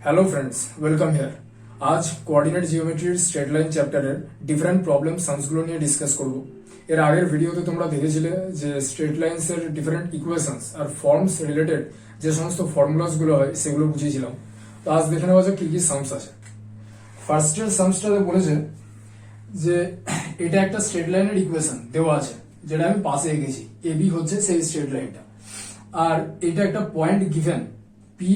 Hello friends, welcome here. আজ coordinate জিওমেট্রির straight line চ্যাপ্টারের different problem সামসগুলো নিয়ে ডিসকাস করব। এর আগের ভিডিওতে তোমরা দেখেছিলে যে স্ট্রেট লাইনস এর ডিফারেন্ট ইকুয়েশনস আর ফর্মস রিলেটেড যে সমস্ত ফর্মুলাস গুলো হয় সেগুলো বুঝিয়েছিলাম। তো আজ দেখে নেওয়া যাক কি কি সামস আছে। ফার্স্টের সামসটাতে বলেছে যে এটা একটা স্ট্রেট লাইনের ইকুয়েশন দেওয়া আছে, যেটা আমি পাশে এঁকেছি। এবি হচ্ছে সেই স্ট্রেট লাইনটা, আর এটা একটা পয়েন্ট গিভেন পি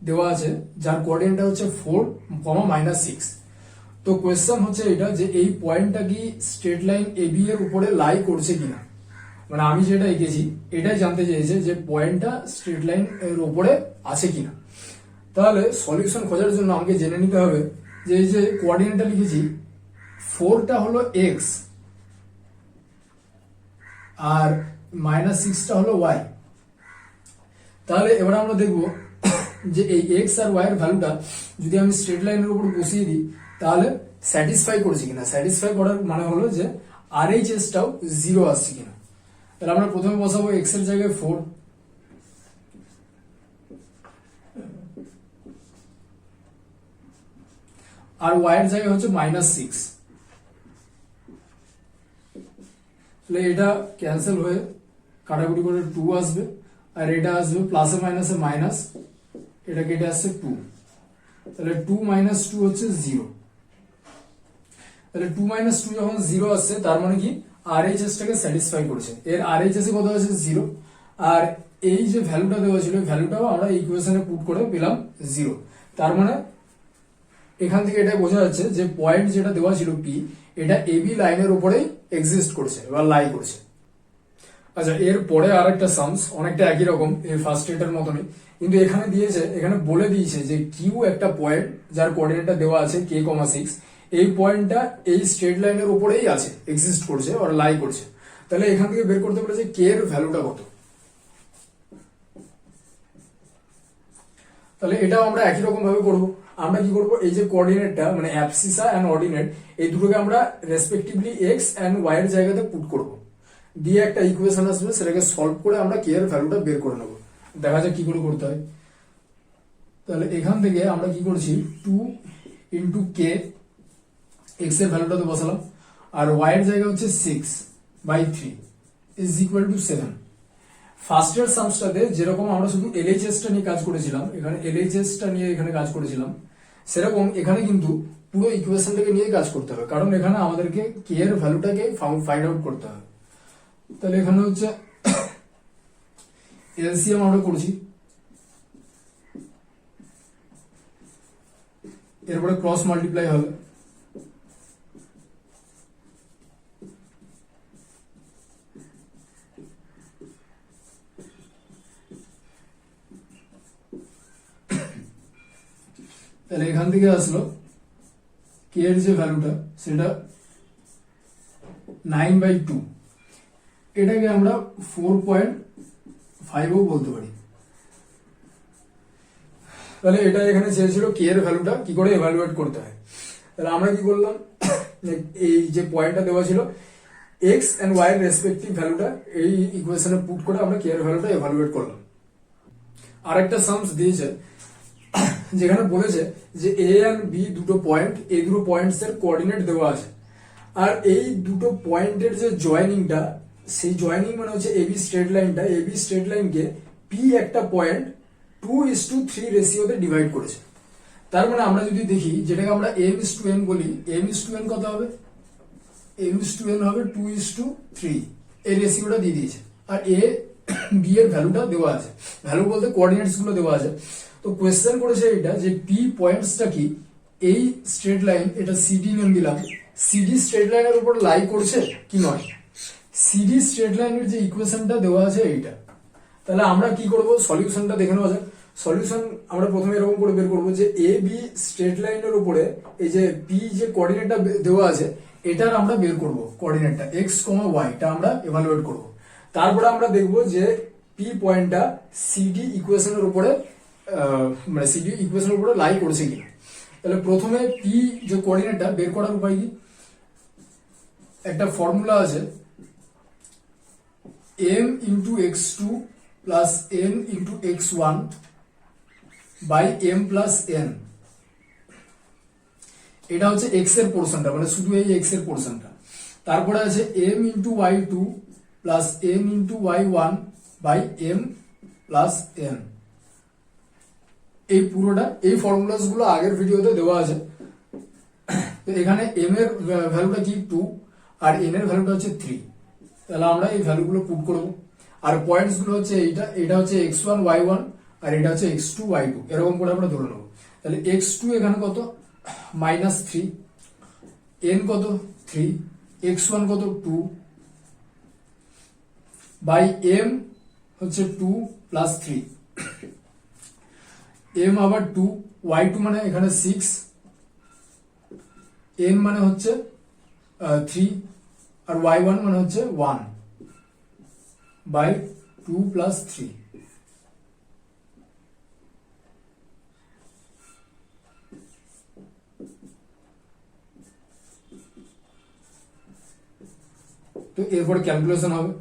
দেওয়া আছে, যার কোঅর্ডিনেটটা হচ্ছে 4, -6। তো কোয়েশ্চেন হচ্ছে এটা যে এই পয়েন্টটা কি স্ট্রেট লাইন এবি এর উপরে লাই করছে কিনা, মানে আমি যেটা এঁকেছি এটাই জানতে চেয়েছে যে পয়েন্টটা স্ট্রেট লাইন এর উপরে আছে কিনা। তাহলে সলিউশন খোঁজার জন্য আমাকে জেনে নিতে হবে যে এই যে কোঅর্ডিনেটটা লিখেছি 4টা হলো এক্স আর -6টা হলো ওয়াই। তাহলে এবার আমরা দেখবো যে এই এক্স আর ওয়াই এর ভ্যালুটা যদি আমি স্ট্রেট লাইনের উপর বসিয়ে দিই তাহলে স্যাটিসফাই করছে কিনা। স্যাটিসফাই করার মানে হলো যে RHS টাও 0 আসছে কিনা। তাহলে আমরা প্রথমে বসাবো এক্স এর জায়গায় 4 আর ওয়াই এর জায়গায় হচ্ছে -6। তাহলে এটা ক্যান্সেল হয়ে কাটাকুটি করে 2 আসবে, আর এটা আসবে প্লাসে মাইনাসে মাইনাস, এটা কেটে আসছে 2। তাহলে 2 - 2 হচ্ছে 0। তাহলে 2 - 2 যখন 0 আসছে তার মানে কি RHS টাকে স্যাটিসফাই করছে। এর RHS কত আছে 0, আর এই যে ভ্যালুটা দেওয়া ছিল ভ্যালুটাও আমরা ইকুয়েশনে পুট করে পেলাম 0। তার মানে এখান থেকে এটা বোঝা যাচ্ছে যে পয়েন্ট যেটা দেওয়া ছিল পি, এটা এবি লাইনের উপরেই এক্সিস্ট করছে বা লাই করছে। আচ্ছা, এর পরে আর একটা সামস অনেকটা একই রকম, এই ফার্স্ট এটার মতনই, কিন্তু এখানে দিয়েছে, এখানে বলে দিয়েছে যে কিউ একটা পয়েন্ট যার কোঅর্ডিনেটটা দেওয়া আছে k,6। এই পয়েন্টটা এই স্ট্রেট লাইনের উপরেই আছে, এক্সিস্ট করছে আর লাই করছে। তাহলে এখান থেকে বের করতে বলেছে কে এর ভ্যালুটা কত। তাহলে এটাও আমরা একই রকম ভাবে করবো। আমরা কি করবো, এই যে কোঅর্ডিনেটটা মানে অ্যাবসিসা এন্ড অর্ডিনেট, এই দুটোকে আমরা রেসপেক্টিভলি এক্স এন্ড ওয়াই এর জায়গাতে পুট করবো, দিয়ে একটা ইকুয়েশন আসবে, সেটাকে সলভ করে আমরা কে এর ভ্যালুটা বের করে নেবো। দেখা যাক কি করে করতে হয়। তাহলে এখান থেকে আমরা কি করছি, 2 × k, এক্স এর ভ্যালুটা তো বসালাম, আর ওয়াই এর জায়গা হচ্ছে 6/3 = 7। ফার্স্টের সামসটাতে যেরকম আমরা শুধু LHS টা নিয়ে কাজ করেছিলাম, এখানে LHS টা নিয়ে এখানে কাজ করেছিলাম, সেরকম এখানে কিন্তু পুরো ইকুয়েশনটাকে নিয়ে কাজ করতে হবে, কারণ এখানে আমাদেরকে কে এর ভ্যালুটাকে ফাইন্ড আউট করতে হবে। তাহলে এখানে হচ্ছে এলসিএম আমরা করছি, এরপরে ক্রস মাল্টিপ্লাই হবে। তাহলে এখান থেকে আসলো কে এর যে ভ্যালুটা সেটা 9/2, এটাকে আমরা 4.5ও বলতে পারি। তাহলে এটা এখানে চেয়েছিল কে এর ভ্যালুটা কি করে এভালুয়েট করতে হয়। তাহলে আমরা কি করলাম, এই যে পয়েন্টটা দেওয়া ছিল এক্স এন্ড ওয়াই এর রেসপেক্টিভ ভ্যালুটা এই ইকুয়েশনে পুট করে আমরা কে এর ভ্যালুটা এভালুয়েট করলাম। আরেকটা সামস দিয়েছে যেখানে বলেছে যে এ এন্ড বি দুটো পয়েন্ট, এই দুটো পয়েন্টস এর কোঅর্ডিনেট দেওয়া আছে, আর এই দুটো পয়েন্টের যে জয়েনিংটা, সেই জয়েনিং মানে হচ্ছে এবি স্ট্রেট লাইনটা, এবি স্ট্রেট লাইনকে পি একটা পয়েন্ট 2:3 রেশিওতে ডিভাইড করেছে। তার মানে আমরা যদি দেখি, যেটাকে আমরা m:n বলি, m:n কত হবে, m:n হবে 2:3, এই রেশিওটা দিয়ে দিয়েছে, আর এ বি এর ভ্যালুটা দেওয়া আছে, ভ্যালু বলতে কোঅর্ডিনেটস গুলো দেওয়া আছে। তো কোয়েশ্চেন করেছে এটা যে পি পয়েন্টসটা কি এই স্ট্রেট লাইন, এটা সিডি নেম দিলাম, সিডি স্ট্রেট লাইনের উপর লাই করছে কি নয়। সিডি স্ট্রেট লাইনের যে ইকুয়েশনটা দেওয়া আছে এইটা। তাহলে আমরা কি করব, সলিউশনটা দেখে নেওয়া যাক। সলিউশন আমরা প্রথমে এরকম করে বের করবো যে এ বি স্ট্রেট লাইনের উপরে এই যে পি যে কোঅর্ডিনেটটা দেওয়া আছে, এটার আমরা বের করব কোঅর্ডিনেটটা x, y টা আমরা এভালুয়েট করব। তারপরে আমরা দেখব যে পি পয়েন্টটা সিডি ইকুয়েশনের উপরে মানে সিডি ইকুয়েশনের উপরে লাই করেছে কিনা। তাহলে প্রথমে পি যে কোঅর্ডিনেটটা বের করার উপায় কি, একটা ফর্মুলা আছে m into x2 plus n into x1 by m plus n এটা হচ্ছে এক্স এর পোর্শনটা, মানে শুধু এই এক্স এর পোর্শনটা। তারপরে আছে M into Y two plus M into Y one by M plus N. এই পুরোটা, এই ফর্মুলাস গুলো আগের ভিডিওতে দেওয়া আছে। তো এখানে এম এর ভ্যালুটা কি 2 আর এন এর ভ্যালুটা হচ্ছে 3। তাহলে আমরা এই ভ্যালুগুলো পুট করব। আর পয়েন্টস গুলো হচ্ছে এটা হচ্ছে x1 y1 আর এটা হচ্ছে x2 y2, এরকম করে আমরা ধরে নেব। তাহলে x2 এখানে কত -3, n কত 3, x1 কত 2 বাই m হচ্ছে 2 প্লাস 3, m আবার 2, y2 মানে এখানে 6, n মানে হচ্ছে 3 আর y1 মানে হচ্ছে 1 বাই 2 প্লাস 3। তো এরপরে ক্যালকুলেশন হবে।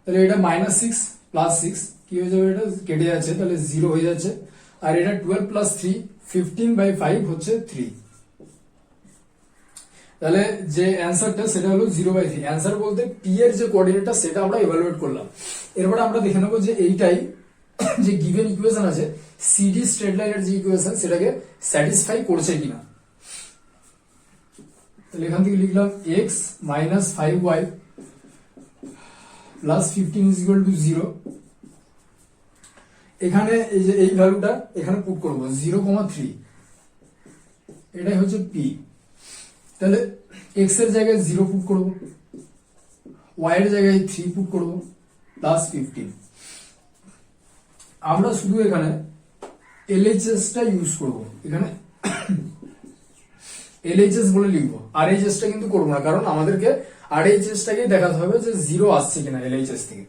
তাহলে এটা -6 প্লাস 6 কি হয়ে যাবে, এটা কেটে যাচ্ছে, তাহলে 0 হয়ে যাচ্ছে। আর এটা 12 প্লাস 3 15/5 হচ্ছে 3। তাহলে যে অ্যান্সারটা সেটা হলো 0/3। অ্যান্সার বলতে পি এর যে কোঅর্ডিনেটটা সেটা আমরা ইভালুয়েট করলাম। এরপরে আমরা দেখে নেবো যে এইটাই যে গিভেন ইকুয়েশন আছে সিডি স্ট্রেট লাইনের যে ইকুয়েশন সেটাকে স্যাটিসফাই করছে কিনা। তাহলে এখান থেকে লিখলাম x minus 5y plus 15 is equal to 0। এখানে এই যে এই ভ্যালুটা এখানে পুট করব 0,3, এটাই হচ্ছে p। তাহলে x এর জায়গায় 0 পুট করব, y এর জায়গায় 3 পুট করব প্লাস 15। আমরা শুধু এখানে LHS টা ইউজ করব, এখানে LHS বলে লিখবো, RHS টা কিন্তু করবো না, কারণ আমাদেরকে RHS টাকেই দেখাতে হবে যে 0 আসছে কিনা LHS থেকে।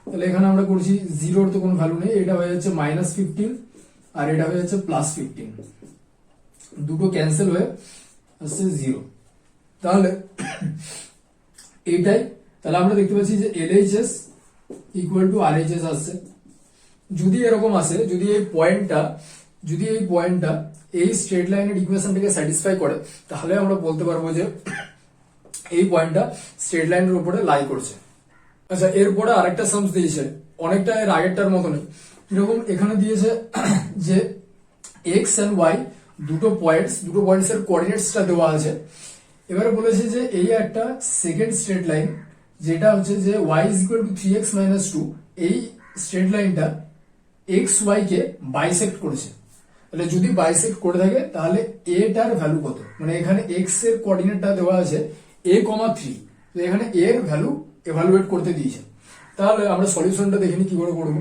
তাহলে এখানে আমরা করছি 0-র তো কোনো ভ্যালু নেই, এটা হয়ে যাচ্ছে -15 আর এটা হয়ে যাচ্ছে +15, দুটো ক্যান্সেল হয়ে আসছে 0। তাহলে এইটাই, তাহলে আমরা দেখতে পাচ্ছি যে LHS ইকুয়াল টু RHS আসছে। যদি এরকম আসে, যদি এই পয়েন্টটা এই স্ট্রেট লাইনের ইকুয়েশনটাকে স্যাটিসফাই করে, তাহলে আমরা বলতে পারবো যে এই পয়েন্টটা স্ট্রেট লাইনের উপরে লাই করছে। আচ্ছা, এরপরে আরেকটা সামস দিয়েছে, অনেকটা এর আগেরটার মতনই। কিরকম, এখানে দিয়েছে যে এক্স এন্ড ওয়াই দুটো পয়েন্টস এর কোঅর্ডিনেটসটা দেওয়া আছে। এবারে বলেছে যে এই একটা সেকেন্ড স্ট্রেট লাইন যেটা হচ্ছে যে y is equal to 3x minus 2, এই স্ট্রেট লাইনটা এক্স ওয়াই কে বাইসেক্ট করেছে। তাহলে যদি বাইসেক্ট করে থাকে তাহলে এটার ভ্যালু কত, মানে এখানে এক্স এর কোঅর্ডিনেটটা দেওয়া আছে a,3, তো এখানে এর ভ্যালু এভালুয়েট করতে দিয়েছে। তাহলে আমরা সলিউশনটা দেখিনি কি করে করবো।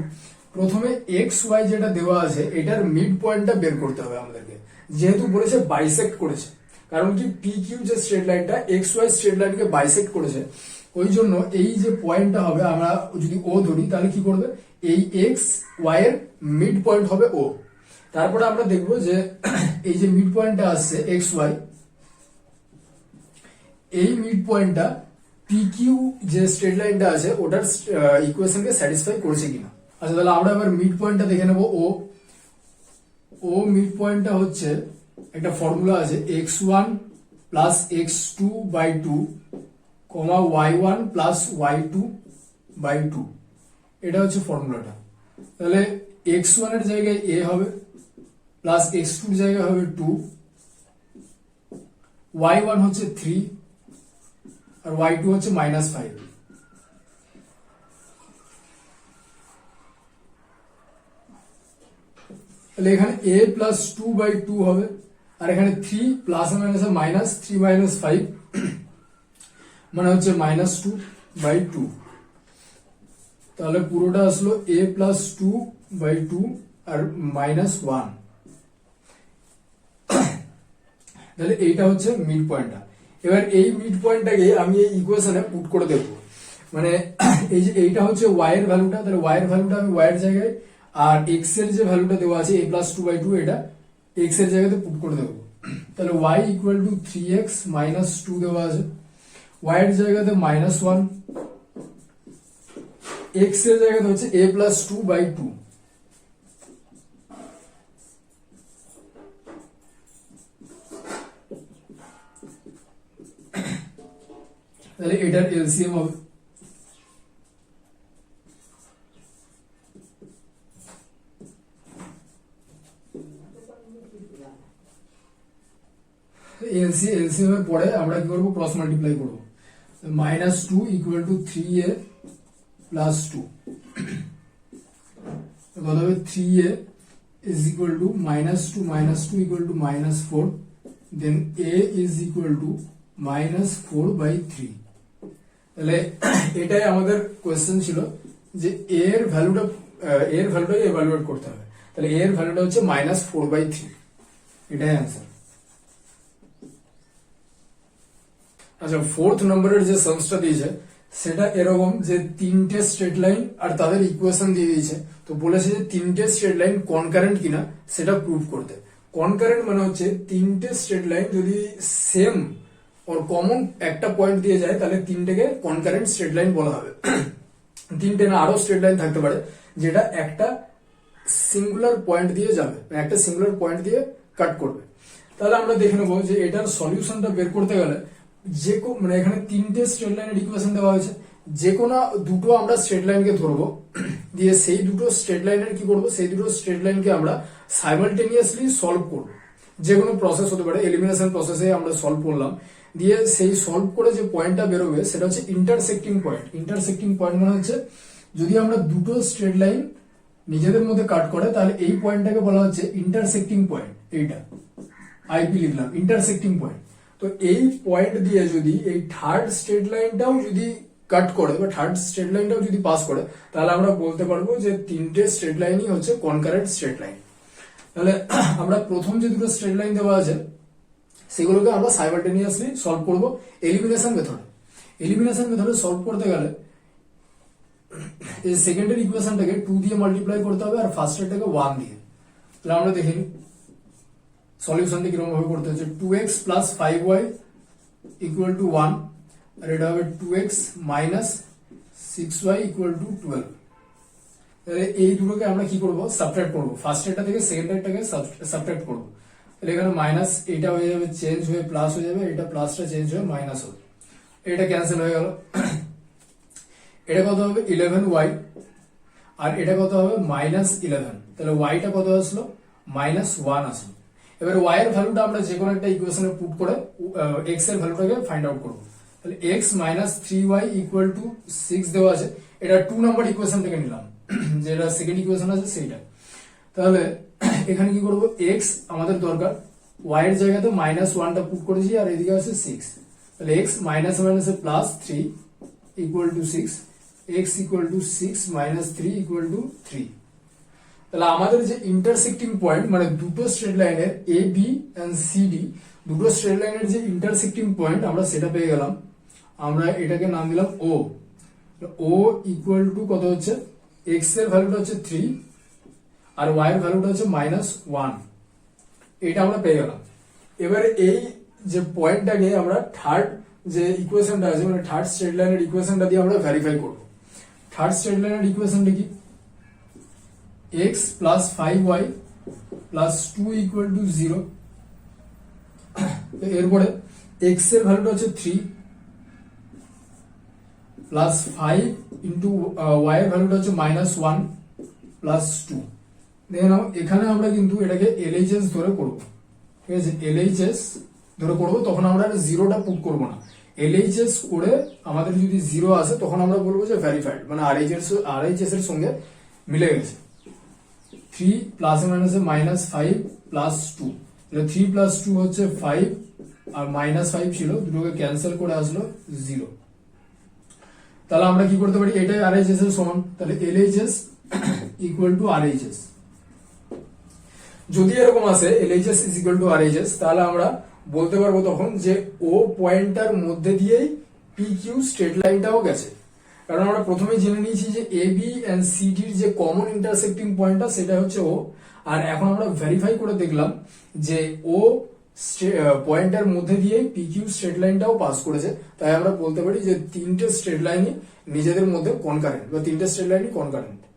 প্রথমে এক্স ওয়াই যেটা দেওয়া আছে এটার মিড পয়েন্টটা বের করতে হবে আমাদেরকে, যেহেতু বলেছে বাইসেক্ট করেছে। কারণ কি পি কিউ যে স্ট্রেট লাইনটা এক্স ওয়াই স্ট্রেট লাইনকে বাইসেক্ট করেছে, ওই জন্য এই যে পয়েন্টটা হবে, আমরা যদি ও ধরি তাহলে কি করবে, এই এক্স ওয়াই এর মিড পয়েন্ট হবে ও। তারপরে আমরা দেখবো যে এই যে মিড পয়েন্টটা আসছে এক্স ওয়াই, এই মিড পয়েন্টটা পি কিউ যে স্ট্রেট লাইনটা আছে ওটার ইকুয়েশনকে স্যাটিসফাই করছে কিনা। আচ্ছা, তাহলে আমরা এবার মিড পয়েন্টটা দেখে নেবো। ও মিড পয়েন্টটা হচ্ছে একটা ফর্মুলা আছে x1 plus x2 by 2 comma y1 plus y2 by 2, এটা হচ্ছে ফর্মুলাটা। তাহলে x1 এর জায়গায় a হবে প্লাস x2 এর জায়গায় হবে 2, y1 হচ্ছে 3 আর y2 হচ্ছে -5। তাহলে এখানে a প্লাস 2 বাই 2 হবে, আর এখানে 3 প্লাস মাইনাসে মাইনাস 3 মাইনাস 5 মানে হচ্ছে -2 বাই 2। তাহলে পুরোটা আসলো a প্লাস 2 বাই 2 আর -1। তাহলে এইটা হচ্ছে মিড পয়েন্টটা। এবার এই মিড পয়েন্টটাকে আমি এই ইকুয়েশনে পুট করে দেবো, মানে এই যে এইটা হচ্ছে y এর ভ্যালুটা, তাহলে y এর ভ্যালুটা আমি y এর জায়গায়, আর x এর যে ভ্যালুটা দেওয়া আছে a প্লাস 2 বাই 2 এটা x এর জায়গাতে পুট করে দেবো। তাহলে y equal to 3x minus 2 দেওয়া আছে, y এর জায়গাতে -1, x এর জায়গাতে হচ্ছে a প্লাস 2 বাই 2। তাহলে এটার এলসিএম হবে এলসিএম এর পরে আমরা কি করবো, ক্রস মাল্টিপ্লাই করবো। -2 ইকুয়াল টু 3a প্লাস 2 কত হবে, 3a is equal to -2 equal to -4, then a is equal to -4/3। তাহলে এটাই আমাদের কোয়েশ্চেন ছিল যে a এর ভ্যালুটা ইভালুয়েট করতে হবে। তাহলে a এর ভ্যালুটা হচ্ছে -4/3, এটাই অ্যান্সার। আচ্ছা, 4th নম্বরের যে সামসটা দিয়েছে সেটা এরকম যে তিনটে স্ট্রেট লাইন আর তাদের ইকুয়েশন দিয়ে দিয়েছে, তো বলেছে যে তিনটে স্ট্রেট লাইন কনকারেন্ট কিনা সেটা প্রুভ করতে। কনকারেন্ট মানে হচ্ছে তিনটে স্ট্রেট লাইন যদি সেম ওর কমন একটা পয়েন্ট দিয়ে যায় তাহলে তিনটেকে কনকারেন্ট স্ট্রেট লাইন বলা হবে। তিনটে না আরো স্ট্রেট লাইন থাকতে পারে যেটা একটা সিঙ্গুলার পয়েন্ট দিয়ে যাবে, একটা সিঙ্গুলার পয়েন্ট দিয়ে কাট করবে। তাহলে আমরা দেখে নেবো যে এটার সলিউশনটা বের করতে গেলে যে মানে এখানে তিনটে স্ট্রেট লাইনের ইকুয়েশন দেওয়া হয়েছে, যে কোনো দুটো আমরা স্ট্রেট লাইনকে ধরবো, দিয়ে সেই দুটো স্ট্রেট লাইনের কি করবো, সেই দুটো স্ট্রেট লাইনকে আমরা সাইমালটেনিয়াসলি সলভ করবো। যে কোনো প্রসেস হতে পারে, এলিমিনেশন প্রসেসে আমরা সলভ করলাম, দিয়ে সেই সলভ করে যে পয়েন্টটা বেরোবে সেটা হচ্ছে ইন্টারসেক্টিং পয়েন্ট। ইন্টারসেক্টিং পয়েন্ট মানে হচ্ছে যদি আমরা দুটো স্ট্রেট লাইন নিজেদের মধ্যে কাট করে তাহলে এই পয়েন্টটাকে বলা হচ্ছে ইন্টারসেক্টিং পয়েন্ট। এইটা আইপি লিখলাম, ইন্টারসেক্টিং পয়েন্ট। তো এই পয়েন্ট দিয়ে যদি এই থার্ড স্ট্রেট লাইনটাও যদি কাট করে বা থার্ড স্ট্রেট লাইনটাও যদি পাস করে তাহলে আমরা বলতে পারবো যে তিনটে স্ট্রেট লাইনই হচ্ছে কনকারেন্ট স্ট্রেট লাইন। তাহলে আমরা প্রথম যে দুটো স্ট্রেট লাইন দেওয়া আছে সেগুলোকে আমরা সাইমালটেনিয়াসলি সলভ করব এলিমিনেশন মেথডে। এলিমিনেশন মেথডে সলভ করতে গেলে এই সেকেন্ডের ইকুয়েশনটাকে 2 দিয়ে মাল্টিপ্লাই করতে হবে আর ফার্স্টেরটাকে 1 দিয়ে। তাহলে আমরা দেখি সলিউশনটা কিরকম ভাবে করতে হচ্ছে। 2x plus 5y equal to 1 আর এটা হবে 2x minus 6y equal to 12। তাহলে এই দুটোকে আমরা কি করব, সাবট্রাক্ট করব। ফার্স্টেরটা থেকে সেকেন্ডেরটাকে সাবট্রাক্ট করব। তাহলে এখানে মাইনাস এটা হয়ে যাবে চেঞ্জ হয়ে প্লাস হয়ে যাবে, এটা প্লাসটা চেঞ্জ হয়ে মাইনাস হবে, এটা ক্যান্সেল হয়ে গেল। এটা কত হবে 11y আর এটা কত হবে -11। তাহলে yটা কত আসলো -1 আসলো। এবার y এর ভ্যালুটা আমরা যে কোনো একটা ইকুয়েশনে পুট করে x এর ভ্যালুটাকে ফাইন্ড আউট করব। তাহলে x - 3y ইকুয়াল টু 6 দেওয়া আছে, এটা 2 নাম্বার ইকুয়েশন থেকে নিলাম, যেটা সেকেন্ড ইকুয়েশন আছে সেইটা। তাহলে এখানে কি করব, x আমাদের দরকার, y এর জায়গাতে -1টা পুট করেছি আর এদিকে আছে 6। তাহলে x মাইনাস মাইনাসে plus 3 equal to 6, x equal to 6 - 3 equal to 3। তাহলে আমাদের যে ইন্টারসেক্টিং পয়েন্ট মানে দুটো স্ট্রেট লাইনের A B and see D, দুটো স্ট্রেট লাইনের যে ইন্টারসেক্টিং পয়েন্ট আমরা সেটা পেয়ে গেলাম। আমরা এটাকে নাম দিলাম ও। ও ইকুয়াল টু কত হচ্ছে, এক্স এর ভ্যালুটা হচ্ছে 3 আর ওয়াই এর ভ্যালুটা হচ্ছে -1, এটা আমরা পেয়ে গেলাম। এবারে এই যে পয়েন্টটাকে আমরা থার্ড যে ইকুয়েশনটা আছে মানে থার্ড স্ট্রেট লাইনের ইকুয়েশনটা দিয়ে আমরা ভেরিফাই করব। থার্ড স্ট্রেট লাইনের ইকুয়েশনটা কি, x plus 5y plus 2 equal to 0। এরপরে x এর ভ্যালুটা হচ্ছে 3 প্লাস 5 ইন্টু y এর ভ্যালুটা হচ্ছে -1 প্লাস 2। দেখে নাও এখানে আমরা কিন্তু এটাকে LHS ধরে করব, ঠিক আছে, LHS ধরে করব, তখন আমরা জিরোটা পুট করব না। LHS করে আমাদের যদি 0 আসে তখন আমরা বলবো যে ভেরিফাইড, মানে RHS এর সঙ্গে মিলে গেছে। 3 প্লাস মাইনাসে -5 প্লাস 2, 3 প্লাস 2 হচ্ছে 5 আর -5 ছিল, দুটোকে ক্যান্সেল করে আসলো 0। তাহলে আমরা কি করতে পারি, এটাই RHS এর সমান, তাহলে LHS ইকুয়াল টু RHS। যদি এরকম আসে LHS is equal to RHS তাহলে আমরা বলতে পারবো তখন যে ও পয়েন্টটার মধ্যে দিয়েই PQ স্ট্রেট লাইনটাও গেছে, কারণ আমরা প্রথমে জেনে নিয়েছি যে AB এন্ড CD এর যে কমন ইন্টারসেক্টিং পয়েন্টটা সেটা হচ্ছে ও। আর এখন আমরা ভেরিফাই করে দেখলাম যে ও পয়েন্টের মধ্যে দিয়েই PQ স্ট্রেট লাইনটাও পাস করেছে, তাই আমরা বলতে পারি যে তিনটে স্ট্রেট লাইনই নিজেদের মধ্যে কনকারেন্ট বা তিনটে স্ট্রেট লাইনই কনকারেন্ট।